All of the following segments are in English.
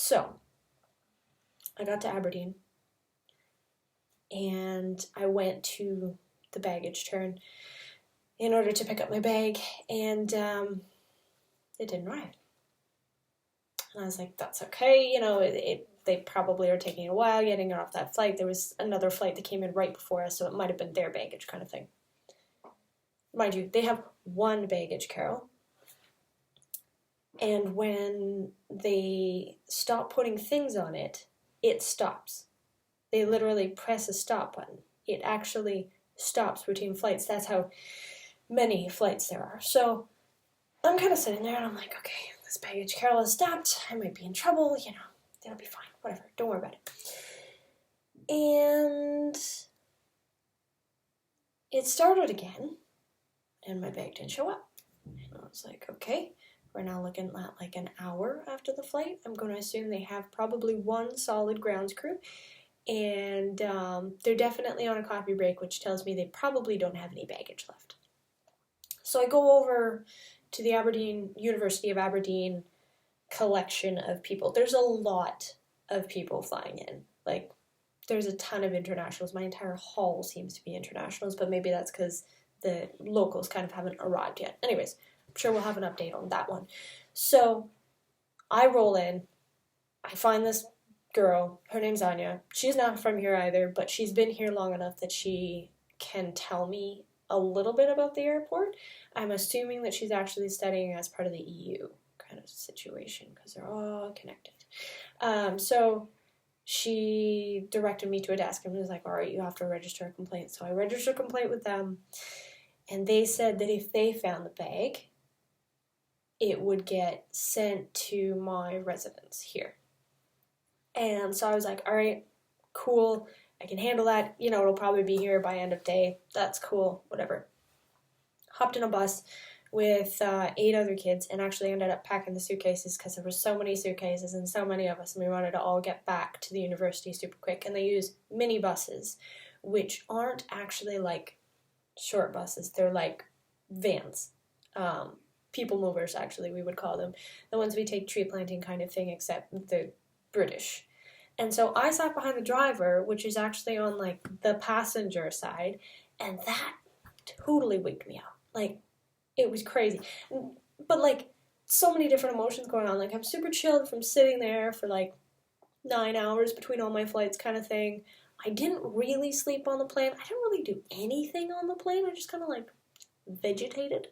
So, I got to Aberdeen, and I went to the baggage turn in order to pick up my bag, and it didn't arrive. And I was like, that's okay, you know, they probably are taking a while getting off that flight. There was another flight that came in right before us, so it might have been their baggage kind of thing. Mind you, they have one baggage, Carol. And when they stop putting things on it, it stops. They literally press a stop button. It actually stops between flights. That's how many flights there are. So I'm kind of sitting there and I'm like, okay, this baggage, Carol, has stopped. I might be in trouble, you know, it'll be fine, whatever, don't worry about it. And it started again, and my bag didn't show up. And I was like, okay, we're now looking at like an hour after the flight. I'm going to assume they have probably one solid grounds crew, and they're definitely on a coffee break, which tells me they probably don't have any baggage left. So I go over to the University of Aberdeen collection of people. There's a lot of people flying in. Like, there's a ton of internationals. My entire hall seems to be internationals, but maybe that's because the locals kind of haven't arrived yet. Anyways, I'm sure we'll have an update on that one. So I roll in. I find this girl. Her name's Anya. She's not from here either, but she's been here long enough that she can tell me a little bit about the airport. I'm assuming that she's actually studying as part of the EU kind of situation, because they're all connected. So she directed me to a desk and was like, all right, you have to register a complaint. So I registered a complaint with them, and they said that if they found the bag, it would get sent to my residence here. And so I was like, all right, cool, I can handle that. You know, it'll probably be here by end of day. That's cool, whatever. Hopped in a bus with 8 other kids, and actually ended up packing the suitcases because there were so many suitcases and so many of us, and we wanted to all get back to the university super quick. And they use mini buses, which aren't actually like short buses. They're like vans. People movers, actually, we would call them. The ones we take tree planting kind of thing, except they're British. And so I sat behind the driver, which is actually on like the passenger side, and that totally wigged me out. Like, it was crazy. But like, so many different emotions going on. Like, I'm super chilled from sitting there for like 9 hours between all my flights kind of thing. I didn't really sleep on the plane. I didn't really do anything on the plane. I just kind of like vegetated.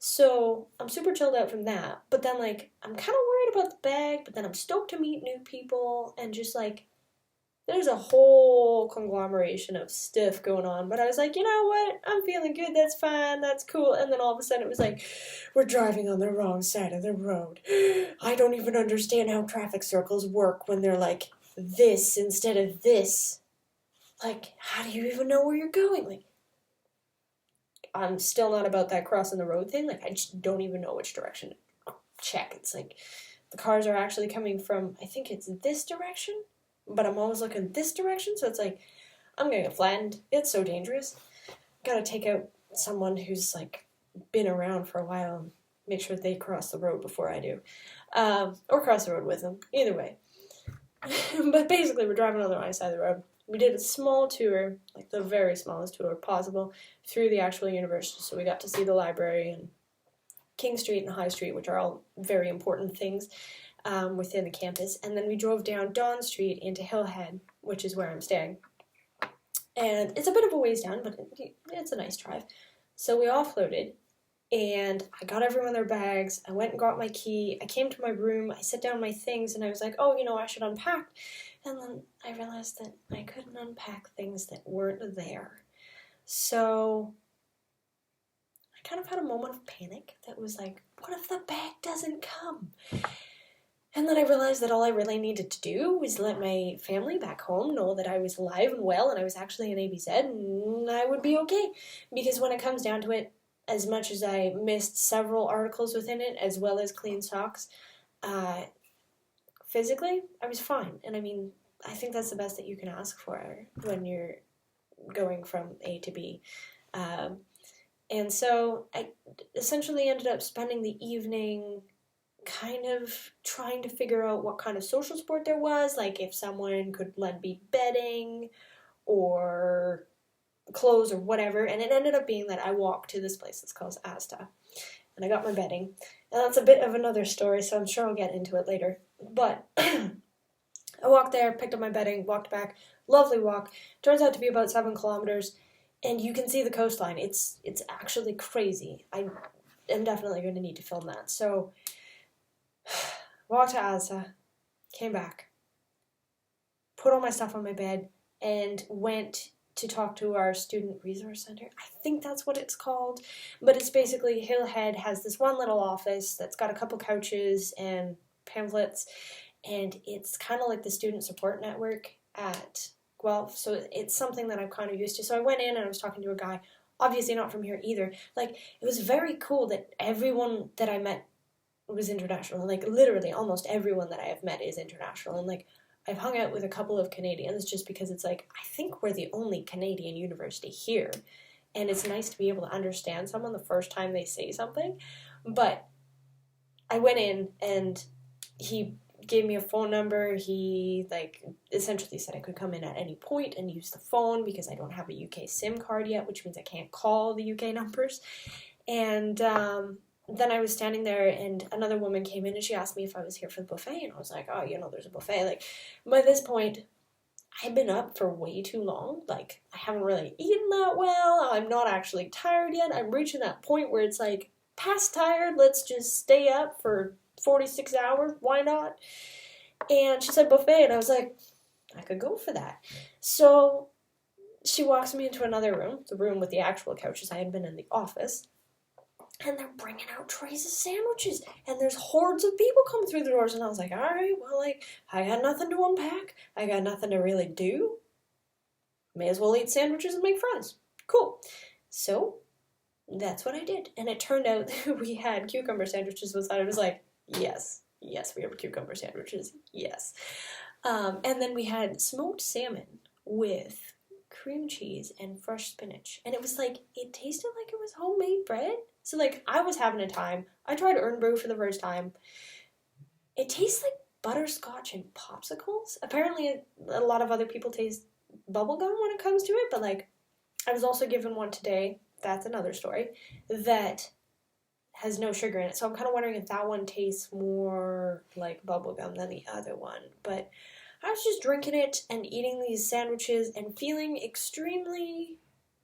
So I'm super chilled out from that. But then like, I'm kind of worried about the bag, but then I'm stoked to meet new people, and just like, there's a whole conglomeration of stuff going on. But I was like, you know what? I'm feeling good. That's fine. That's cool. And then all of a sudden it was like, we're driving on the wrong side of the road. I don't even understand how traffic circles work when they're like this instead of this. Like, how do you even know where you're going? Like, I'm still not about that crossing the road thing. Like, I just don't even know which direction to check. It's like, the cars are actually coming from, I think it's this direction, but I'm always looking this direction, so it's like, I'm gonna get flattened. It's so dangerous. Gotta take out someone who's like been around for a while and make sure they cross the road before I do. Or cross the road with them. Either way. But basically, we're driving on the right side of the road. We did a small tour, like the very smallest tour possible, through the actual university. So we got to see the library and King Street and High Street, which are all very important things within the campus. And then we drove down Dawn Street into Hillhead, which is where I'm staying. And it's a bit of a ways down, but it's a nice drive. So we offloaded, and I got everyone their bags. I went and got my key. I came to my room. I set down my things, and I was like, oh, you know, I should unpack. And then I realized that I couldn't unpack things that weren't there. So I kind of had a moment of panic that was like, what if the bag doesn't come? And then I realized that all I really needed to do was let my family back home know that I was alive and well and I was actually an ABZ, and I would be okay. Because when it comes down to it, as much as I missed several articles within it, as well as clean socks, physically, I was fine. And I mean, I think that's the best that you can ask for when you're going from A to B. And so I essentially ended up spending the evening kind of trying to figure out what kind of social support there was, like if someone could lend me bedding or clothes or whatever, and it ended up being that I walked to this place that's called ABZ, and I got my bedding, and that's a bit of another story, so I'm sure I'll get into it later, but I walked there, picked up my bedding, walked back, lovely walk, turns out to be about 7 kilometers, and you can see the coastline. It's actually crazy. I am definitely going to need to film that, so walked to ABZ, came back, put all my stuff on my bed, and went to talk to our student resource center. I think that's what it's called, but it's basically Hillhead has this one little office that's got a couple couches and pamphlets, and it's kind of like the student support network at Guelph, so it's something that I'm kind of used to. So I went in and I was talking to a guy, obviously not from here either. Like, it was very cool that everyone that I met was international. Like, literally almost everyone that I have met is international, and like, I've hung out with a couple of Canadians just because it's like, I think we're the only Canadian university here, and it's nice to be able to understand someone the first time they say something. But I went in and he gave me a phone number. He like essentially said I could come in at any point and use the phone because I don't have a UK SIM card yet, which means I can't call the UK numbers. And then I was standing there and another woman came in and she asked me if I was here for the buffet, and I was like, oh, there's a buffet. Like, by this point, I've been up for way too long. Like, I haven't really eaten that well. I'm not actually tired yet. I'm reaching that point where it's like, past tired, let's just stay up for 46 hours. Why not? And she said buffet, and I was like, I could go for that. So she walks me into another room, the room with the actual couches. I had been in the office. And they're bringing out trays of sandwiches, and there's hordes of people coming through the doors, and I was like, all right, well, like, I got nothing to unpack, I got nothing to really do, may as well eat sandwiches and make friends. Cool. So, that's what I did, and it turned out that we had cucumber sandwiches with that. I was like, yes, we have cucumber sandwiches, yes. And then we had smoked salmon with cream cheese and fresh spinach, and it was like, it tasted like it was homemade bread. So, like, I was having a time. I tried Earn Brew for the first time. It tastes like butterscotch and popsicles. Apparently, a lot of other people taste bubblegum when it comes to it, but, like, I was also given one today, that's another story, that has no sugar in it. So I'm kind of wondering if that one tastes more like bubblegum than the other one. But I was just drinking it and eating these sandwiches and feeling extremely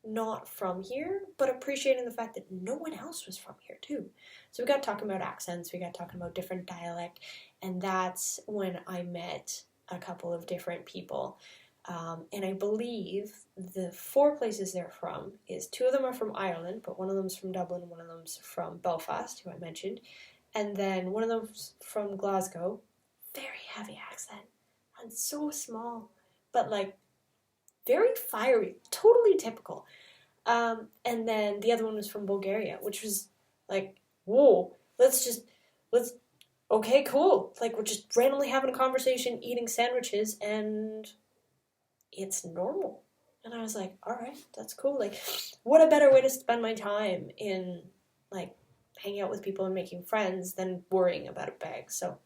not from here, but appreciating the fact that no one else was from here too. So we got talking about accents, we got talking about different dialect, and that's when I met a couple of different people. And I believe the 4 places they're from is 2 of them are from Ireland, but one of them's from Dublin, one of them's from Belfast, who I mentioned, and then one of them's from Glasgow. Very heavy accent, and so small, but like very fiery, totally typical. And then the other one was from Bulgaria, which was like, whoa, okay, cool. Like, we're just randomly having a conversation, eating sandwiches, and it's normal. And I was like, all right, that's cool. Like, what a better way to spend my time in, like, hanging out with people and making friends than worrying about a bag. So,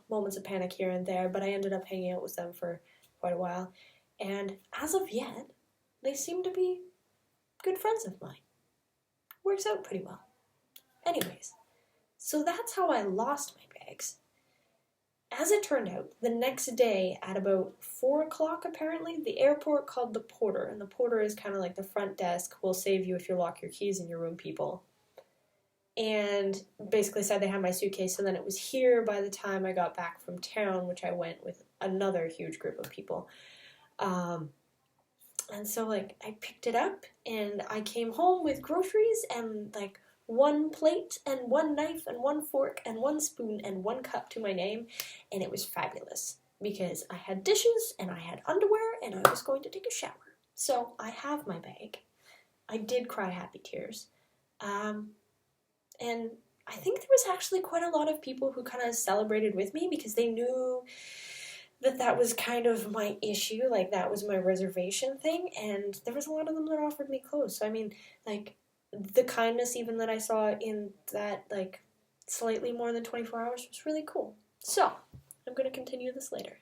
moments of panic here and there, but I ended up hanging out with them for quite a while. And as of yet, they seem to be good friends of mine. Works out pretty well. Anyways, so that's how I lost my bags. As it turned out, the next day at about 4 o'clock, apparently, the airport called the porter, and the porter is kind of like the front desk, will save you if you lock your keys in your room people. And basically said they had my suitcase, and then it was here by the time I got back from town, which I went with another huge group of people. And so, like, I picked it up, and I came home with groceries, and, like, 1 plate, and 1 knife, and 1 fork, and 1 spoon, and 1 cup to my name, and it was fabulous, because I had dishes, and I had underwear, and I was going to take a shower. So, I have my bag. I did cry happy tears. And I think there was actually quite a lot of people who kind of celebrated with me, because they knew that was kind of my issue, like, that was my reservation thing, and there was a lot of them that offered me clothes. So, I mean, like, the kindness even that I saw in that, like, slightly more than 24 hours. It was really cool. So, I'm going to continue this later.